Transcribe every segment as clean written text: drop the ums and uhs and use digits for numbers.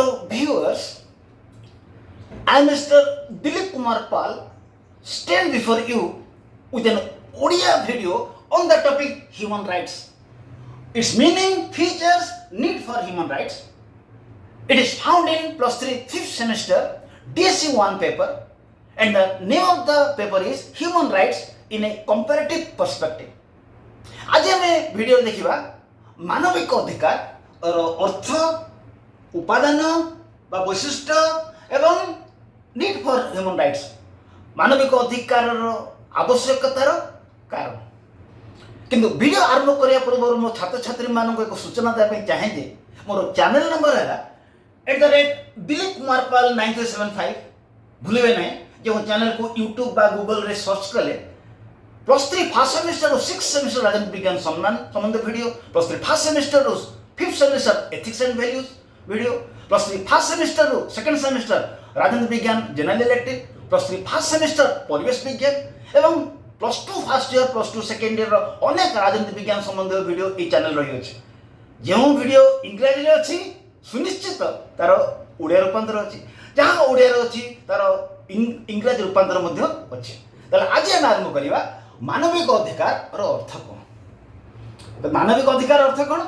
Hello viewers, I am Mr. Dilip Kumar Pal, stand before you with an Odia video on the topic human rights. Its meaning, features, need for human rights. It is found in +3 5th semester DSC 1 paper, and the name of the paper is Human Rights in a Comparative Perspective. आज आम video देखा मानविक अधिकार अर्थ उपादान वैशिष्ट्य एवं need for human rights मानविक अधिकार आवश्यकतार कारण किंतु वीडियो आरंभ करने पूर्व मो छात्र छात्री मान एक सूचना देवाई चाहे जे मोर चैनल नंबर है दिलीप कुमार पाल 9375 भूलिए ना जो चैनल को यूट्यूब बा गूगल रे सर्च कले +3 फर्स्ट सेमेस्टर और 6th सेमेस्टर राजनीति विज्ञान सम्मान संबंध वीडियो +3 फर्स्ट सेमेस्टर और 5th semester ethics and values video +3 first semester और 2nd सेमेस्टर राजनीति विज्ञान जनरल इलेक्टिव +3 फर्स्ट सेमेस्टर परिवेश विज्ञान एवं +2 फर्स्ट ईयर +2 सेकेंड ईयर अनेक राजनीति विज्ञान संबंध वीडियो ये चैनल रही अच्छे जो वीडियो इंग्राजी अच्छी सुनिश्चित तार ओडिया रूपांतर अच्छी जहाँ ओडिया अच्छी तार इंग्राजी रूपांतर अच्छे आज आम आरंभ करवा मानविक अधिकार अर्थ कौन मानविक अधिकार अर्थ कौन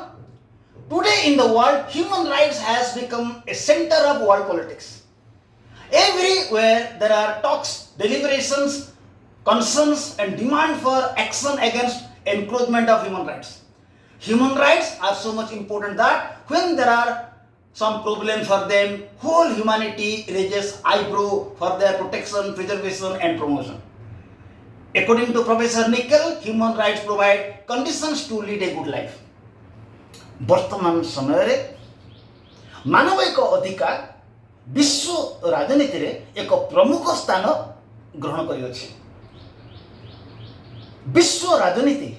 today in the world human rights has become a centre of world politics everywhere there are talks deliberations concerns and demand for action against encroachment of human rights are so much important that when there are some problem for them whole humanity raises eyebrow for their protection preservation and promotion. According to Professor Nickel, human rights provide conditions to lead a good life. वर्तमान समय रे मानविक अधिकार विश्व राजनीति रे एक प्रमुख स्थान ग्रहण करी अछि। विश्व राजनीति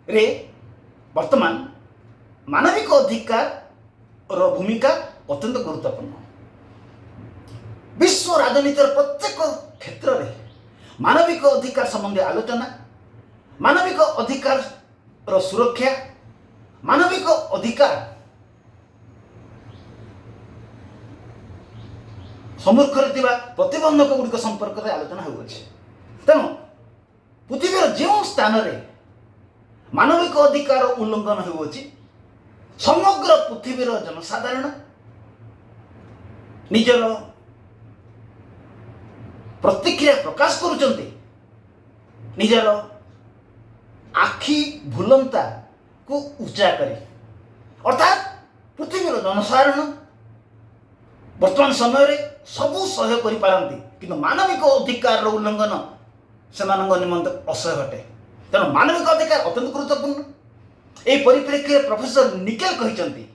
रे वर्तमान मानविक अधिकार रो भूमिका अत्यंत गुरुत्वपूर्ण। विश्व राजनीतिर प्रत्येक क्षेत्र रे मानविक अधिकार संबंधी आलोचना मानविक अधिकार रो सुरक्षा मानविक अधिकार सम्मुखरे थिबा प्रतिबंधक गुड़िक संपर्क में आलोचना होउछि। तेणु पृथ्वीर जो स्थान रे मानविक अधिकार उल्लंघन होउछि समग्र पृथ्वीर जनसाधारण निजर प्रतिक्रिया प्रकाश करुचंती निजर आखि भूलंता को उच्चा करी अर्थात पृथ्वीर जनसाधारण वर्तमान समय रे सबू सह्य करि पारंती किंतु मानविक अधिकार उल्लंघन से निमंत असह्य घटे। तेणु मानविक अधिकार अत्यंत गुरुत्वपूर्ण। यह परिप्रेक्षी में प्रोफेसर निकेल कहते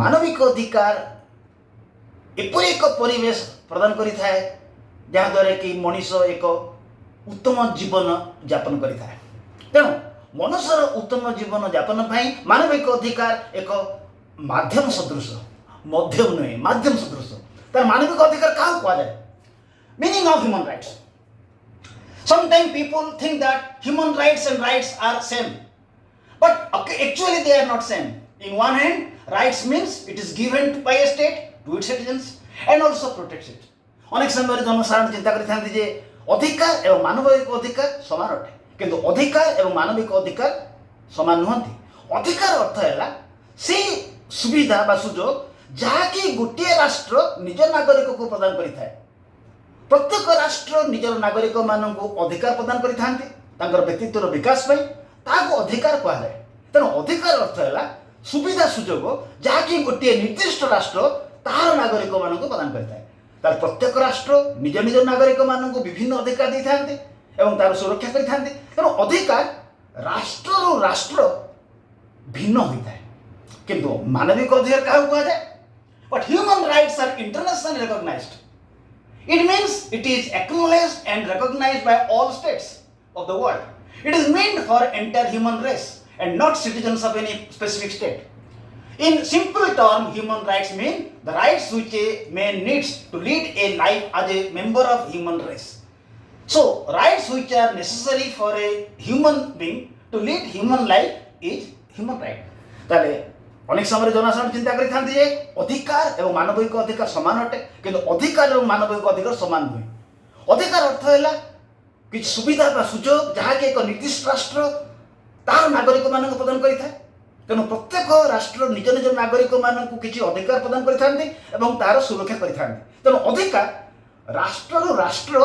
मानविक अधिकार एपरी एक परिवेश प्रदान करि थाए जहाँ द्वारा कि मनीष एक उत्तम जीवन यापन करि थाए। तेणु मनुष्यर उत्तम जीवन यापन पाई मानविक अधिकार एक माध्यम सदृश मध्यम नुहे माध्यम सदृश तर मानविक अधिकार क्या कह जाए meaning of human rights sometime people think that human rights and rights are same but actually they are not same. In one hand, rights means it is given by a state to its citizens and also protects it. अनेक समय जनसाधारण चिंता करते जे अधिकार एवं मानविक अधिकार समान अटे किंतु अधिकार एवं मानविक अधिकार समान नुहंती। अधिकार अर्थ है से सुविधा बा सुजोग जहाँकि गोटे राष्ट्र निज नागरिक को प्रदान करिथाए। प्रत्येक राष्ट्र निजर नागरिक मानक अधिकार प्रदान करिथांती तांकर व्यक्तित्वर विकास पाई ताको अधिकार कह जाए। तेणु अधिकार अर्थ है सुविधा सुजोग जहाँकि गोटे निर्दिष्ट राष्ट्र तार नागरिक मान प्रदान करें प्रत्येक राष्ट्र निज निज नागरिक मान विभिन्न अधिकार दे था तार सुरक्षा करें। तेणु अधिकार राष्ट्र राष्ट्र भिन्न होता है किंतु मानविक अधिकार क्या कह जाए but human rights are international recognized it means it is acknowledged and recognized by all states of the world. It is meant for entire human race and not citizens of any specific state. In simple term, human rights mean the rights which a man needs to lead a life as a member of human race. So, rights which are necessary for a human being to lead human life is human right. ताले अनेक समय जनसाधारण चिंता करते जे अधिकार एवं मानविक अधिकार सामान अटे किंतु अधिकार और मानविक अधिकार सामान नुहे। अधिकार अर्थ है कि सुविधा बा सुजोग जहाँकि एक निर्दिष्ट राष्ट्र तार नागरिक मान प्रदान करें। तेणु प्रत्येक राष्ट्र निज निज नागरिक मान किसी अधिकार प्रदान कर तार सुरक्षा करें। तेणु अधिकार राष्ट्र राष्ट्र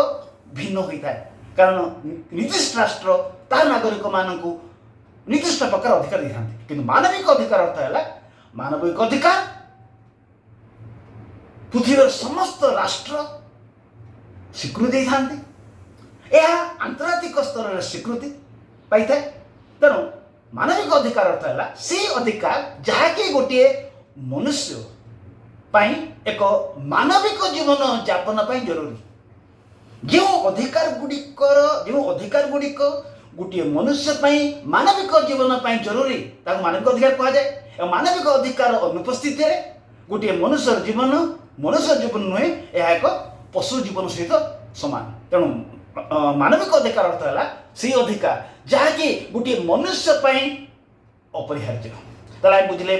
भिन्न होता है कारण निर्दिष्ट राष्ट्र तार नागरिक मान निर्दिष्ट प्रकार अधिकार दे था। कि मानविक अधिकार अर्थ है मानविक अधिकार पृथ्वी समस्त राष्ट्र स्वीकृति दे था। यह आंतर्जातिक स्तर में स्वीकृति पाई था। तेणु मानविक अधिकार अर्थ है से अधिकार जहाँकि गोटे मनुष्य पाई एक मानविक जीवन यापन जरूरी जो अधिकार गुड़िक गोटे मनुष्य मानविक जीवन जरूरी मानविक अधिकार कह जाए। मानविक अधिकार अनुपस्थित गोटे मनुष्य जीवन नुहे यह एक पशु जीवन सहित सामान। तेणु मानविक अधिकार अर्थ है से अधिकार जहाँकि गोटे मनुष्य अपरिहार्य। ताले बुझले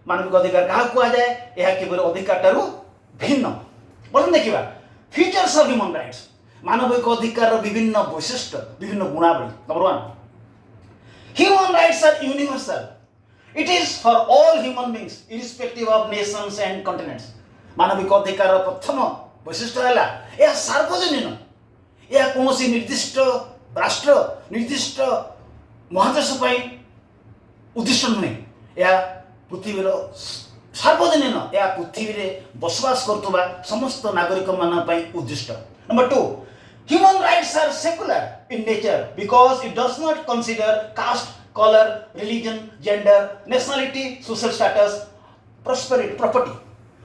मानविक अधिकार क्या कह जाए यह केवल अधिकार ठारू भिन्न। बर्तमान देखा फीचर्स ऑफ ह्यूमन राइट्स मानविक अधिकार विभिन्न वैशिष्ट्य विभिन्न गुणावली। Number 1 human rights are universal. It is for all human beings irrespective of nations and continents. मानविक अधिकार प्रथम वैशिष्ट्य है यह सार्वजनीन। यह कौन निर्दिष्ट राष्ट्र निर्दिष्ट महादेश उद्दिष्ट नुहे। यह पृथ्वी सार्वजनीन यह पृथ्वी में बसवास करुवा समस्त नागरिक मान उद्दिष्ट। Number 2 human rights are secular in nature because it does not consider caste, color, religion, gender, nationality, social status, prosperity, property।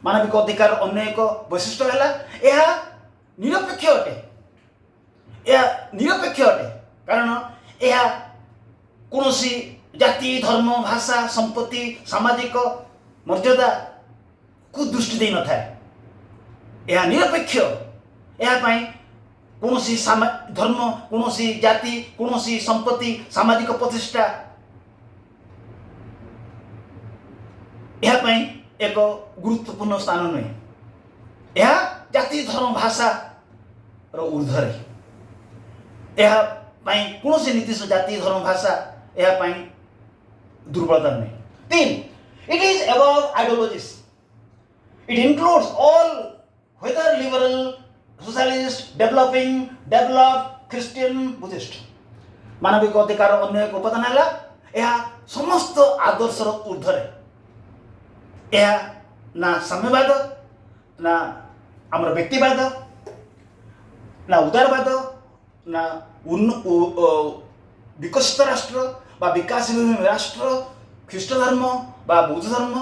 मानविक अधिकार अन्य एक वैशिष्ट्य है यह निरपेक्ष अटे। यह निरपेक्ष अटे कारण यह कौन जाति धर्म भाषा संपत्ति सामाजिक मर्यादा को दृष्टि दे न था। यह निरपेक्ष यह कौन धर्म कौन जाति कौन संपत्ति सामाजिक प्रतिष्ठा यह एक गुरुत्वपूर्ण स्थान नुहे। यह जाति धर्म भाषा ऊर्ध्वे यह कौन निर्दिष्ट जाति धर्म भाषा यह दुर्बलता नुहे। 3 it is above ideologies. It includes all whether liberal socialist developing developed Christian Buddhist। मानविक अधिकार अन्य एक उपादान है यह समस्त आदर्शर ऊर्ध्वे। यह ना साम्यवाद ना आमर व्यक्तिवाद ना उदारवाद ना विकसित राष्ट्र बा विकासशील राष्ट्र ख्रीष्ट धर्म बा बौद्ध धर्म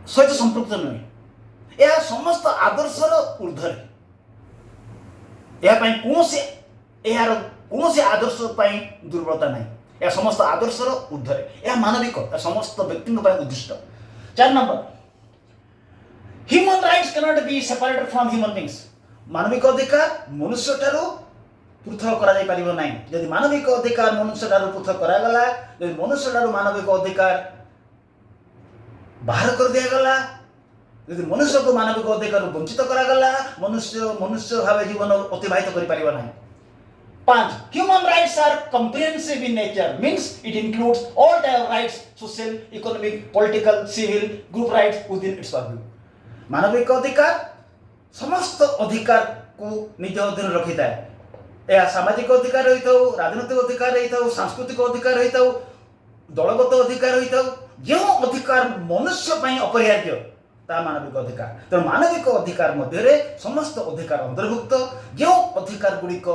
सहित संपृक्त नुहे। यह समस्त आदर्शर ऊर्ध्वे। यह कौन आदर्श दुर्बलता नहीं। यह समस्त आदर्शर ऊर्ध्वे। यह मानविक समस्त व्यक्ति उद्दिष्ट। 4 number human rights cannot be separated from human beings. मानविक अधिकार मनुष्य ठारू पृथक करा जाय परिबो नाही। यदि मानविक अधिकार मनुष्य ठारू पृथक करा गला यदि मनुष्य ठारू मानविक अधिकार बाहर कर दिया गला यदि मनुष्य को मानविक अधिकार वंचित करागला मनुष्य भाव जीवन अतिबाहित कर पारिबा नाही। 5 human rights are comprehensive in nature means it includes all type rights social economic political civil group rights within its purview. मानविक अधिकार समस्त अधिकार को निज अधीन रखी था। यह सामाजिक अधिकार होता राजनीतिक अधिकार होता सांस्कृतिक अधिकार होता दलगत अधिकार होता जो अधिकार मनुष्य अपरिहार्य ता मानविक अधिकार। तेणु मानविक अधिकार मध्य समस्त अधिकार अंतर्भुक्त जो अधिकार गुड़िक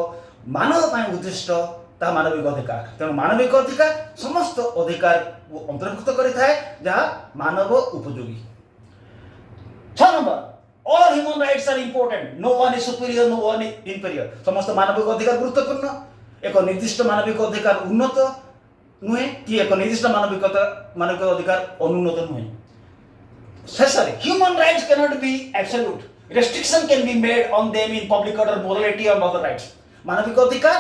मानव उद्दिष्ट ता मानविक अधिकार। तेणु मानविक अधिकार समस्त अधिकार को अंतर्भुक्त करें जहाँ मानव उपयोगी। 6 number all human rights are important no one is superior no one is inferior. समस्त मानविक अधिकार गुरुत्वपूर्ण। एक निर्दिष्ट मानविक अधिकार उन्नत नुहे कि एक निर्दिष्ट मानविक अधिकार अनुन्नत नुहे। Sorry, human rights cannot be absolute. Restriction can be made on them in public order, morality or other rights. मानविक अधिकार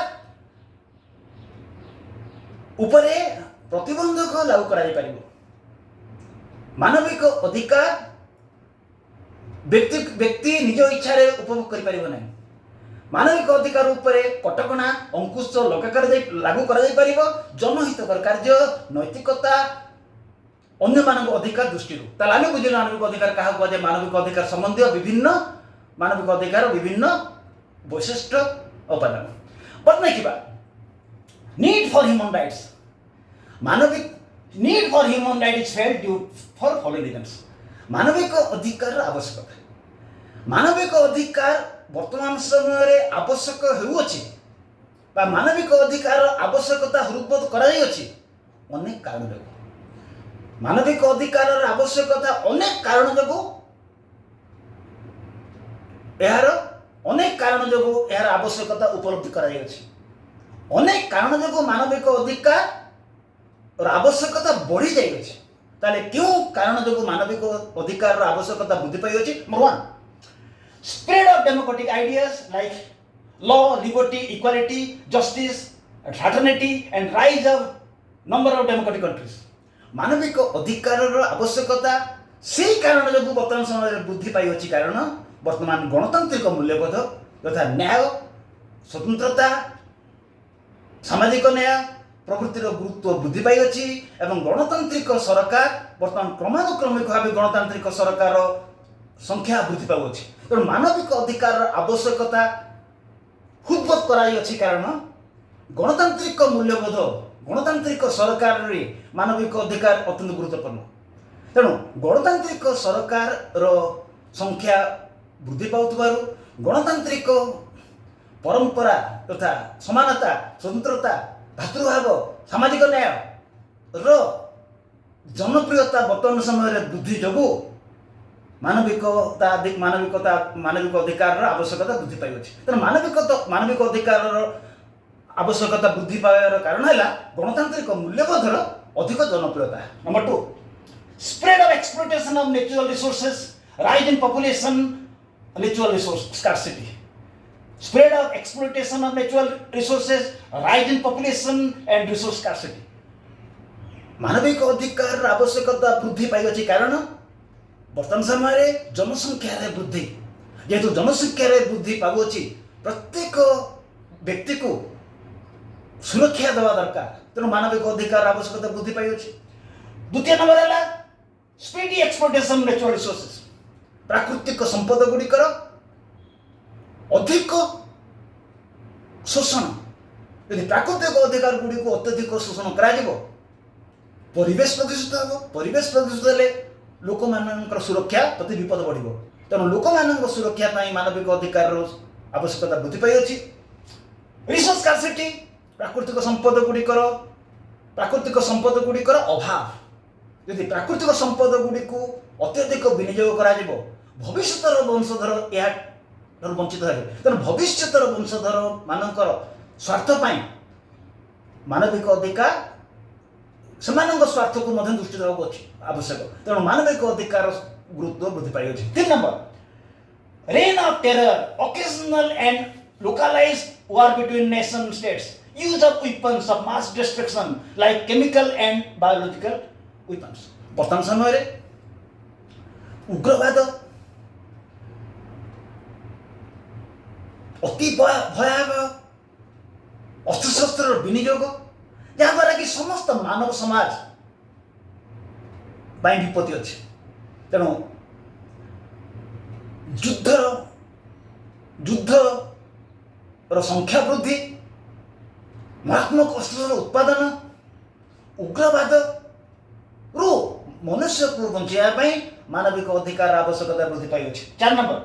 उपरे प्रतिबंधक लागू करा जाय परिबो मानविक अधिकार व्यक्ति व्यक्ति निज इच्छा उपभोग कर मानविक अधिकार उपरे कटकणा अंकुश लागू कर जनहितकर कार्य नैतिकता अन्य मानव अधिकार दृष्टि आम बुझे मानविक अधिकार क्या कहुए मानविक अधिकार संबंधी विभिन्न मानविक अधिकार विभिन्न वैशिष्ट्य उपादान बट देखा नीड फॉर ह्यूमन राइट्स मानविक need for human right is felt due for following reasons मानविक अधिकार आवश्यकता मानविक अधिकार वर्तमान समय आवश्यक होउछि बा मानविक अधिकार आवश्यकता हृदबोध कराई अनेक कारण जो मानविक अधिकार आवश्यकता अनेक कारण जो यार अनेक कारण जो यार आवश्यकता उपलब्धि कराई अनेक कारण जो मानविक अधिकार आवश्यकता बढ़ी जाइए ताले क्यों कारण जो मानविक अधिकार आवश्यकता वृद्धि पाई number one spread of democratic ideas like law, liberty, equality, justice, fraternity and rise of number of democratic countries मानविक अधिकार आवश्यकता से कारण जो वर्तमान समय वृद्धि पाई कारण वर्तमान गणतांत्रिक मूल्यबोध तथा न्याय स्वतंत्रता सामाजिक न्याय प्रवृत्तिर गुरुत्व वृद्धि पाई एवं गणतांत्रिक सरकार वर्तमान क्रमानुक्रमिक भाव गणतांत्रिक सरकार संख्या वृद्धि पाऊँच तेणु मानविक अधिकार आवश्यकता हृदबोध कराई कारण गणतांत्रिक मूल्यबोध गणतांत्रिक सरकार रे मानविक अधिकार अत्यंत गुरुत्वपूर्ण तेणु गणतांत्रिक सरकार संख्या वृद्धि पाउथबारु गणतांत्रिक परंपरा तथा समानता स्वतंत्रता भातृभाव सामाजिक न्याय जनप्रियता वर्तमान समय वृद्धि जोगु मानविक अधिकार आवश्यकता वृद्धि पाई तेणु मानविक अधिकार आवश्यकता वृद्धि पाइबार कारण है गणतांत्रिक मूल्यबोधर अधिक जनप्रियता number two spread of exploitation of natural resources rise in population natural resource scarcity spread of exploitation of natural resources rise in population and resource scarcity मानविक अधिकार आवश्यकता वृद्धि पाई कारण वर्तमान समय जनसंख्या वृद्धि जेहेतु जनसंख्या वृद्धि पाऊँच प्रत्येक व्यक्ति को सुरक्षा देवा दरकार तेणु मानविक अधिकार आवश्यकता वृद्धि पाई द्वितीय नंबर है स्पीडी एक्सप्लॉयटेशन नेचुरल रिसोर्सेज प्राकृतिक संपद गुड़िकर अधिक शोषण यदि प्राकृतिक अधिकार गुड़ी को अत्यधिक शोषण परिवेश प्रदूषित हम परिवेश प्रदूषित हेले लोक मान सुरक्षा प्रति विपद बढ़ तेणु लोक मान सुरक्षा मानविक अधिकार आवश्यकता वृद्धि पाई रिसोर्स स्कार्सिटी प्राकृतिक संपद गुड़िकर अभाव यदि प्राकृतिक संपद गुड़ी को अत्यधिक विनियोग कर भविष्य वंशधर यार वंचित हे तेणु भविष्य वंशधर मानकर स्वार्थपाई मानविक अधिकार से स्वार्थ को दृष्टि देवा आवश्यक तेणु मानविक अधिकार गुरुत्व वृद्धि पाई 3 number reign of terror occasional and localized war between nation states use of weapons of mass destruction like chemical and biological weapons वर्तमान समय उग्रवाद अति भयावह अस्त्रशस्त्र विनियोग जहाँद्वारा कि समस्त मानव समाज विपत्ति अच्छी तेणु युद्ध संख्या वृद्धि मारात्मक अस्त्र उत्पादन उग्रवाद रु मनुष्य को बचाई मानविक अधिकार आवश्यकता वृद्धि पाई 4 number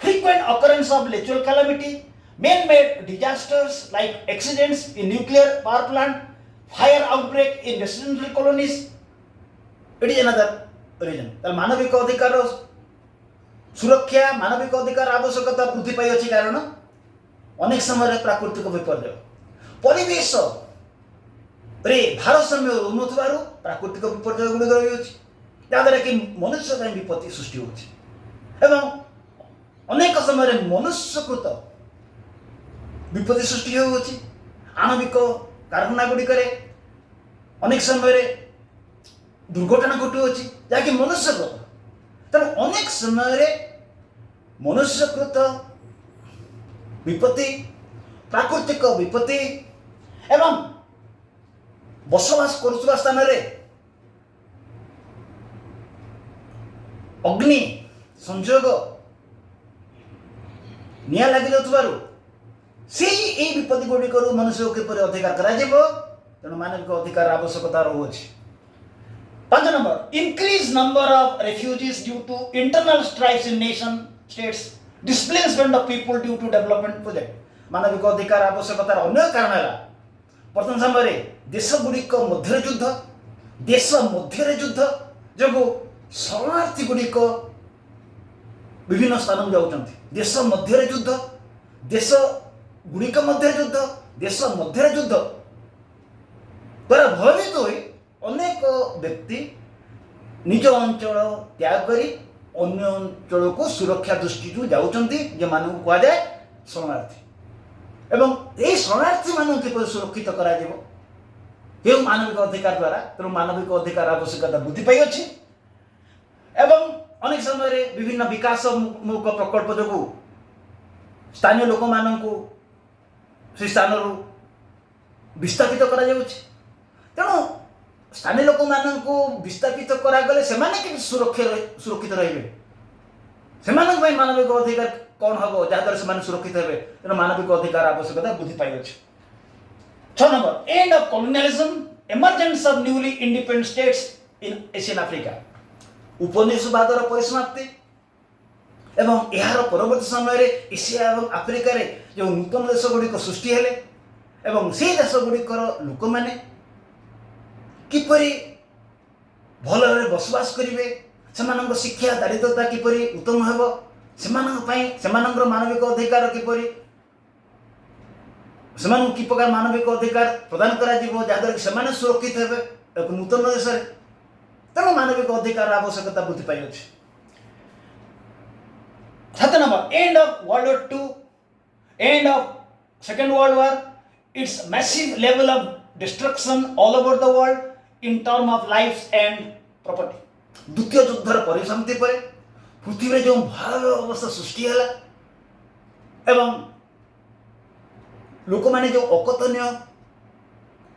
frequent occurrence of natural calamity man made disasters like accidents in nuclear power plant fire outbreak in residential colonies it is another reason ताल मानविक अधिकार सुरक्षा मानविक अधिकार आवश्यकता वृद्धि पाई अछि कारण अनेक समय प्राकृतिक विपर्यय परिवेश रे भारसाम्य नथबारु प्राकृतिक विपर्यय गुडी रही अछि जहाँद्वारा कि मनुष्य ପାଇଁ विपत्ति सृष्टि होछि एवं अनेक समय मनुष्यकृत विपत्ति सृष्टि होछि आणविक कारखाना गुड़िक अनेक समय दुर्घटना घटुअछि जहाँकि मनुष्यकृत। तेणु अनेक समय मनुष्यकृत विपत्ति, प्राकृतिक विपत्ति एवं बसवास करुवा स्थान अग्नि संयोग निया लगी से विपत्ति गुड़िक मनुष्य किपर अधिकार तेणु मानविक अधिकार आवश्यकता रोचे। 5 number, increase number of refugees due to internal strikes in nation states, displacement of people due to development project. मानविक अधिकार आवश्यकता अन्य कारण है वर्तमान समय देश गुड़िक मध्य युद्ध जो शरणार्थी गुड़िक विभिन्न स्थान जाऊँच। देश मध्य युद्ध, देश गुड़िक मध्य युद्ध, देश मध्य युद्ध द्वारा भयभीत हो अनेक व्यक्ति निज अंचल त्याग करी अन्य अंचल को सुरक्षा दृष्टि जाऊँच, जो मान कह जाए शरणार्थी। एवं यही शरणार्थी मान किपर सुरक्षित कर मानविक अधिकार द्वारा तेणु मानविक अधिकार आवश्यकता वृद्धि पाई अच्छी। एवं अनेक समय विभिन्न विकासमूलक प्रकल्प जो स्थानीय लोक मान से स्थान विस्थापित कर तेणु स्थानीय लोक मान विस्थापित करागले से सुरक्षित रे मानविक अधिकार कौन हम जहाद्वारा से सुरक्षित हे तेणु मानविक अधिकार आवश्यकता वृद्धि पाई अच्छे। 6 number, end of colonialism, emergence of newly independent states in Asian Africa, उपनिवेशवादर परिसमाप्ति एवं यार परवर्ती समय एशिया और आफ्रिका रे जो नूतन देश गुड़िक सृष्टि हेले एवं से देश गुड़िकर लोक मैंने किपरि भल भाव बसवास करेंगे, से शिक्षा दारिद्रता किपरि उत्तम हेब, से मानविक अधिकार किपरि कि प्रकार मानविक अधिकार प्रदान करा जहाद्वारा से सुरक्षित हे एक नूतन देश। तेणु मानविक अधिकार आवश्यकता वृद्धि पाई अच्छे। 7 number, end of world war 2, end of second world war, it's massive level of destruction all over the world in term of life and property. द्वितीय युद्धर परिसमाप्ति पर पृथ्वी जो भयावह अवस्था सृष्टि है एवं लोक मैंने जो अकथनीय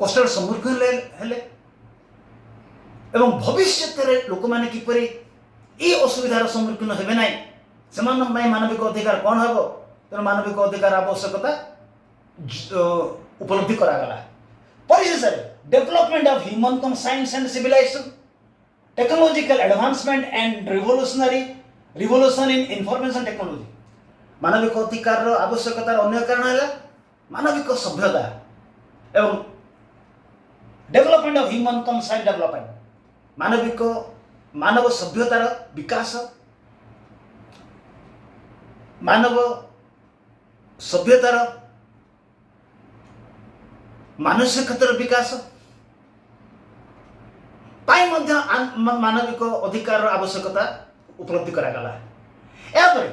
कष्ट सम्मुखीन हेले एवं भविष्य लोक मैंने किपरि ये असुविधार सम्मुखीन हेबे ना से मानविक अधिकार कौन हम तेणु मानविक अधिकार आवश्यकता उपलब्धि करागला। परिशेष development of human science and civilisation, technological advancement and revolution in information technology. मानविक अधिकार आवश्यकतार अन्य कारण है मानविक सभ्यता एवं development of human science development, मानव सभ्यतार विकास, मानव सभ्यतार मानसिकतार विकास मानविक अधिकार आवश्यकता उपलब्धि करागला। यापर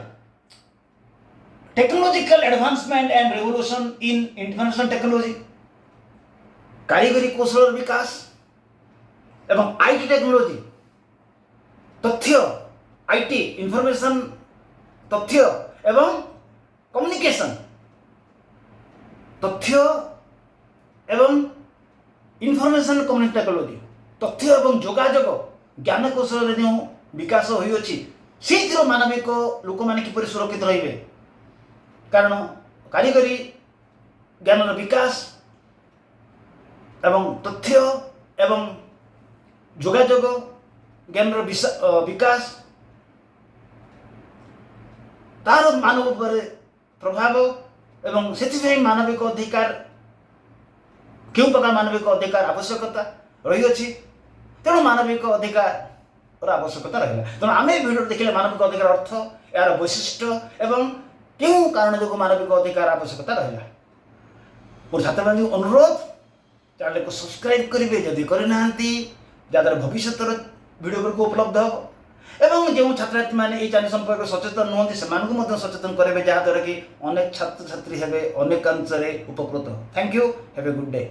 technological advancement and revolution in information technology, कारीगरी कौशल विकास एवं आईटी टेक्नोलॉजी, तथ्य आईटी इंफॉर्मेशन तथ्य एवं कम्युनिकेशन, तथ्य एवं इंफॉर्मेशन कम्युनिकेशन टेक्नोलॉजी, तथ्य एवं जोगाजोग ज्ञान कौशल जो विकास हो मानविक लोक मैंने किपरि सुरक्षित रे कारण कारीगरी ज्ञान विकास एवं तथ्य एवं जोगाजोग ज्ञान विकास तार मानव पर प्रभाव एवं से मानविक अधिकार क्यों प्रकार मानविक अधिकार आवश्यकता रही। तेणु मानविक अधिकार आवश्यकता रहा। तेणु आम भिडियो देखिले मानविक अधिकार अर्थ यार वैशिष्ट्य एवं क्यों कारण जो मानविक अधिकार आवश्यकता रहा। मोर छात्र अनुरोध चैनल को सब्सक्राइब करेंगे जदि करना जहाद्वारा भविष्य भिडियो गुड़िक उपलब्ध हो एवं जो छात्र छात्री मैंने ये चैनल संपर्क सचेतन नुहति से सचेतन करेंगे जहाद्वारा कि अनेक छात्र छात्री हे अनेकांश उपकृत। Thank you, have a good day.